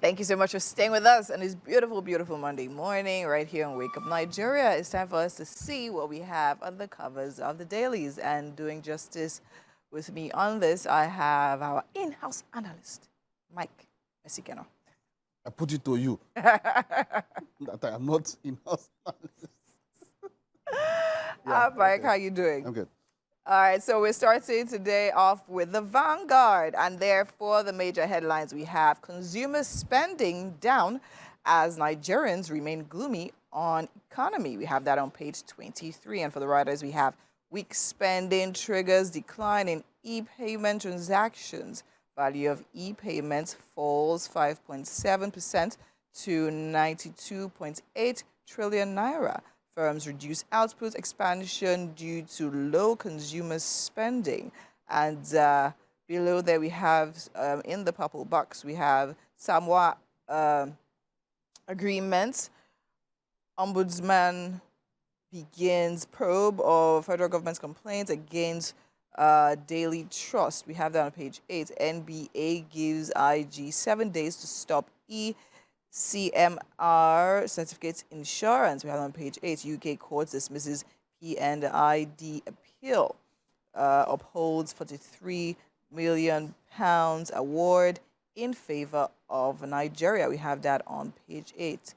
Thank you so much for staying with us on this beautiful, beautiful Monday morning right here on Wake Up Nigeria. It's time for us to see what we have on the covers of the dailies. And doing justice with me on this, I have our in-house analyst, Mike Mesikeno. I put it to you that I am not in-house analyst. Mike, how you doing? I'm good. All right, so we're starting today off with the Vanguard, and therefore the major headlines we have: consumer spending down as Nigerians remain gloomy on economy. We have that on page 23, and for the writers we have weak spending triggers decline in e-payment transactions. Value of e-payments falls 5.7% to 92.8 trillion naira. Firms reduce output expansion due to low consumer spending. And below there we have, in the purple box, we have Samoa agreement. Ombudsman begins probe of federal government's complaints against Daily Trust. We have that on page 8. NBA gives IG 7 days to stop CMR certificates insurance. We have on page 8. UK courts dismisses P&ID appeal. Upholds £43 million award in favor of Nigeria. We have that on page 8.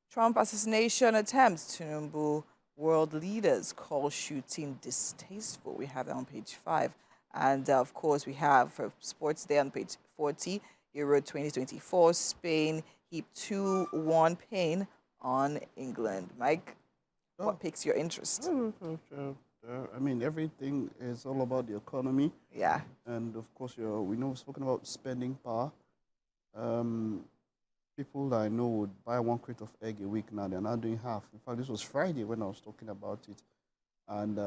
Trump assassination attempts. Tinubu world leaders call shooting distasteful. We have that on page 5. And of course, we have for sports day on page 40. Euro 2024, Spain heap 2-1 pain on England. Mike, what piques your interest? I mean, everything is all about the economy. Yeah. And of course, we know we've spoken about spending power. People that I know would buy 1 crate of egg a week now. They're now doing half. In fact, this was Friday when I was talking about it. And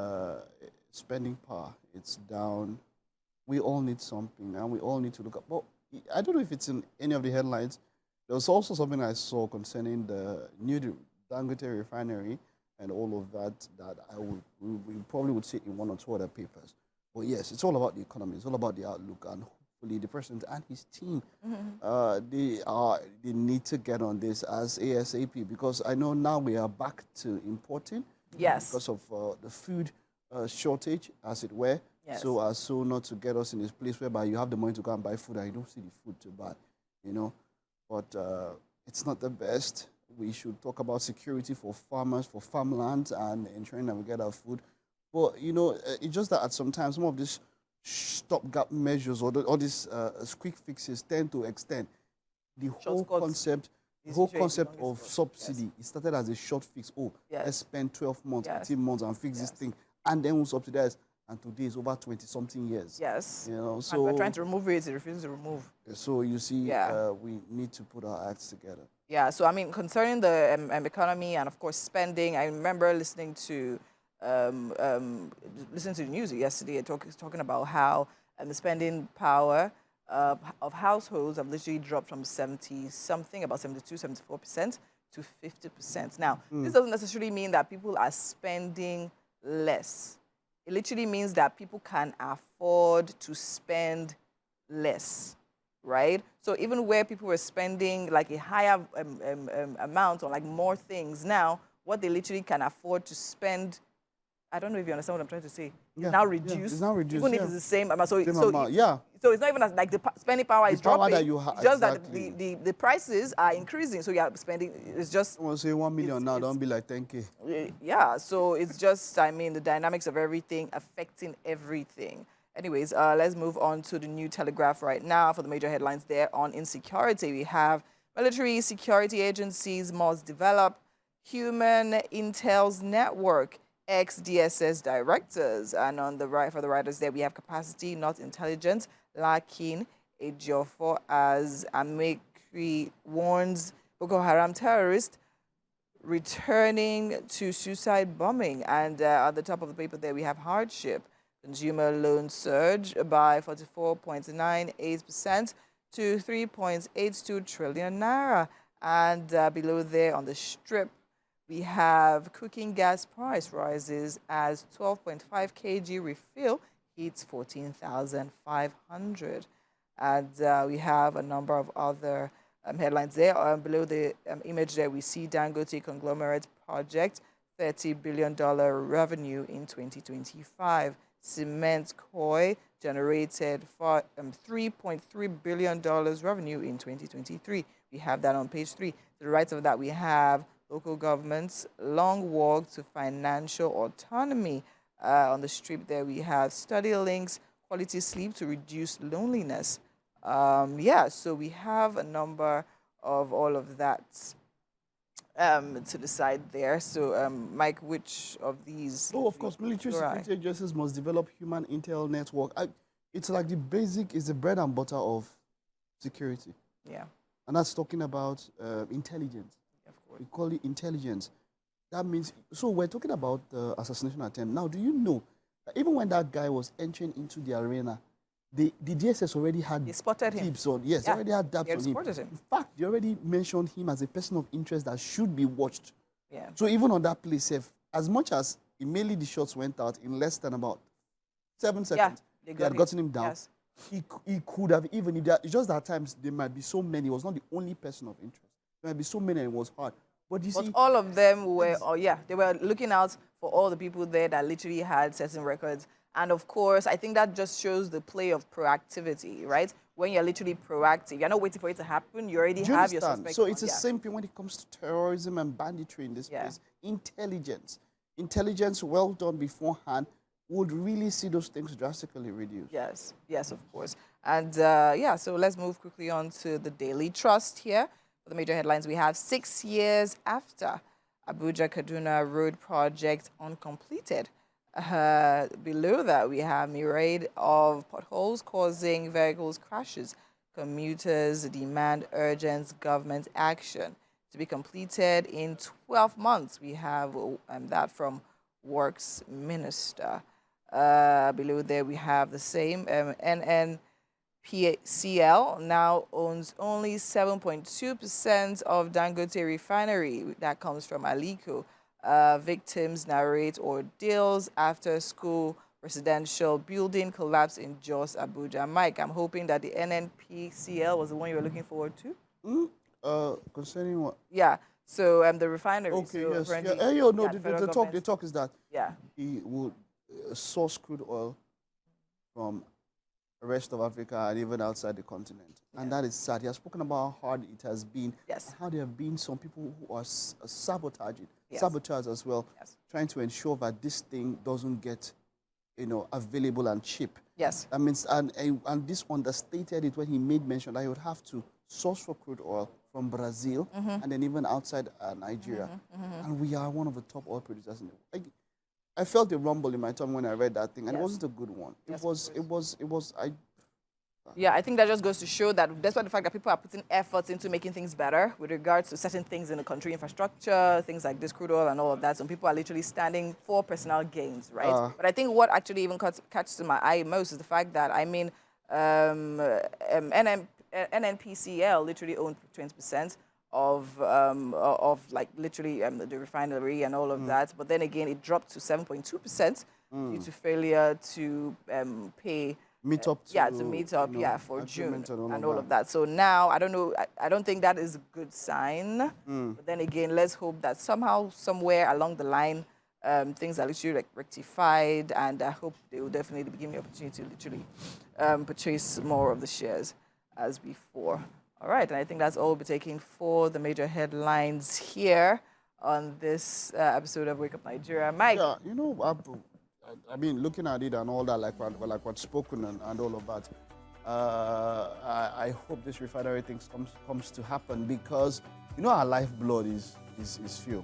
spending power, it's down. We all need something, and we all need to look up. But I don't know if it's in any of the headlines. There was also something I saw concerning the new Dangote refinery and all of that we probably would see in 1 or 2 other papers. But yes, it's all about the economy. It's all about the outlook, and hopefully the president and his team, they need to get on this as ASAP, because I know now we are back to importing. Yes. Because of the food shortage, as it were. Yes. So not to get us in this place whereby you have the money to go and buy food and you don't see the food to buy, But it's not the best. We should talk about security for farmers, for farmlands, and ensuring that we get our food. But, it's just that at some times, some of these stopgap measures or these quick fixes tend to extend the whole concept. The whole concept of subsidy, yes. It started as a short fix. Yes. Let's spend 12 months, Yes. 18 months and fix this thing. And then we'll subsidize. And today is over 20-something years. Yes. So and we're trying to remove it, it refuses to remove. So you see, we need to put our acts together. Yeah, so I mean, concerning the economy and of course spending, I remember listening to the news yesterday, talking about how the spending power of households have literally dropped from 70-something, about 72, 74% to 50%. Now, this doesn't necessarily mean that people are spending less. It literally means that people can afford to spend less, right? So even where people were spending like a higher amount on like more things, now what they literally can afford to spend, I don't know if you understand what I'm trying to say. Yeah, now reduced. Yeah, it's now reduced. Even if it's the same amount. So it's not even as like the spending power is dropping. That you have, just exactly. that the prices are increasing. So you're spending. It's just. I want to say 1 million now. Don't be like 10K. Yeah. So it's just. I mean, the dynamics of everything affecting everything. Anyways, let's move on to the new Telegraph right now for the major headlines there on insecurity. We have military security agencies must develop human intel's network. Ex-DSS directors, and on the right for the writers there we have capacity, not intelligence, lacking. Ejiofor as Amekri warns Boko Haram terrorists returning to suicide bombing, and at the top of the paper there we have hardship. Consumer loan surge by 44.98% to 3.82 trillion naira, and below there on the strip we have cooking gas price rises as 12.5 kg refill hits 14,500. And we have a number of other headlines there. Below the image there, we see Dangote conglomerate project, $30 billion revenue in 2025. Cement COI generated for $3.3 billion revenue in 2023. We have that on page 3. To the right of that, we have local governments, long walk to financial autonomy. On the strip there, we have study links, quality sleep to reduce loneliness. So we have a number of all of that to the side there. So, Mike, which of these? Oh, of course, military security agencies must develop human intel network. It's like the basic, is the bread and butter of security. Yeah. And that's talking about intelligence. Of course. We call it intelligence. That means, so we're talking about the assassination attempt. Now, do you know that even when that guy was entering into the arena, the DSS already had tips on. Yes, they already had dabs on him. In fact, they already mentioned him as a person of interest that should be watched. Yeah. So even on that place, as much as immediately the shots went out in less than about 7 seconds, they had gotten him down. Yes. He could have, even if it's just that at times there might be so many. He was not the only person of interest. There might be so many, and it was hard. But you see, all of them were, they were looking out for all the people there that literally had certain records. And of course, I think that just shows the play of proactivity, right? When you're literally proactive, you're not waiting for it to happen. You already have your suspect. So it's the same thing when it comes to terrorism and banditry in this place. Intelligence well done beforehand would really see those things drastically reduced. Yes, of course. And so let's move quickly on to the Daily Trust here. For the major headlines, we have 6 years after Abuja-Kaduna road project uncompleted. Below that, we have myriad of potholes causing vehicles crashes. Commuters demand urgent government action to be completed in 12 months. We have that from Works Minister. Below there, we have the same. NNPCL now owns only 7.2% of Dangote refinery. That comes from Aliko. Victims narrate ordeals after school residential building collapse in Jos, Abuja. Mike, I'm hoping that the NNPCL was the one you were looking forward to. Concerning what? Yeah. So the refinery. Okay. So yes. The talk is that he would source crude oil from the rest of Africa and even outside the continent. And that is sad. He has spoken about how hard it has been, how there have been some people who are sabotaging, sabotage as well, trying to ensure that this thing doesn't get, available and cheap. Yes. I mean, and this understated it when he made mention that he would have to source for crude oil from Brazil and then even outside Nigeria. And we are one of the top oil producers in the world. I felt a rumble in my tongue when I read that thing, and it wasn't a good one. I think that just goes to show that despite the fact that people are putting efforts into making things better with regards to certain things in the country, infrastructure, things like this crude oil and all of that, some people are literally standing for personal gains, right? But I think what actually even catches my eye most is the fact that, NNPCL literally owned 20% of like literally the refinery and all of that. But then again, it dropped to 7.2% due to failure to pay. Meet up for June and all of that. So now, I don't know, I don't think that is a good sign. But then again, let's hope that somehow, somewhere along the line, things are literally rectified, and I hope they will definitely be given the opportunity to literally purchase more of the shares as before. All right, and I think that's all we'll be taking for the major headlines here on this episode of Wake Up Nigeria. Mike? Yeah, I mean, looking at it and all that, like what's spoken and all of that, I hope this refinery thing comes to happen, because, our lifeblood is fuel.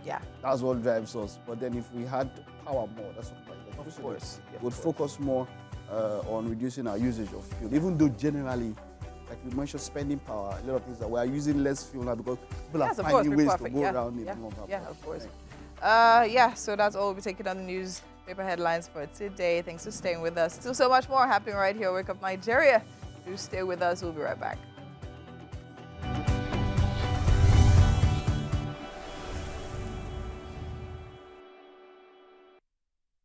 Yeah. That's what drives us. But then if we had power more, that's what of course. We'd focus more on reducing our usage of fuel, even though generally, like you mentioned, spending power, a lot of things that we are using less fuel now because people are finding ways to go around it. Of course. So that's all we'll be taking on the newspaper headlines for today. Thanks for staying with us. Still so much more happening right here. Wake Up Nigeria. Do stay with us. We'll be right back.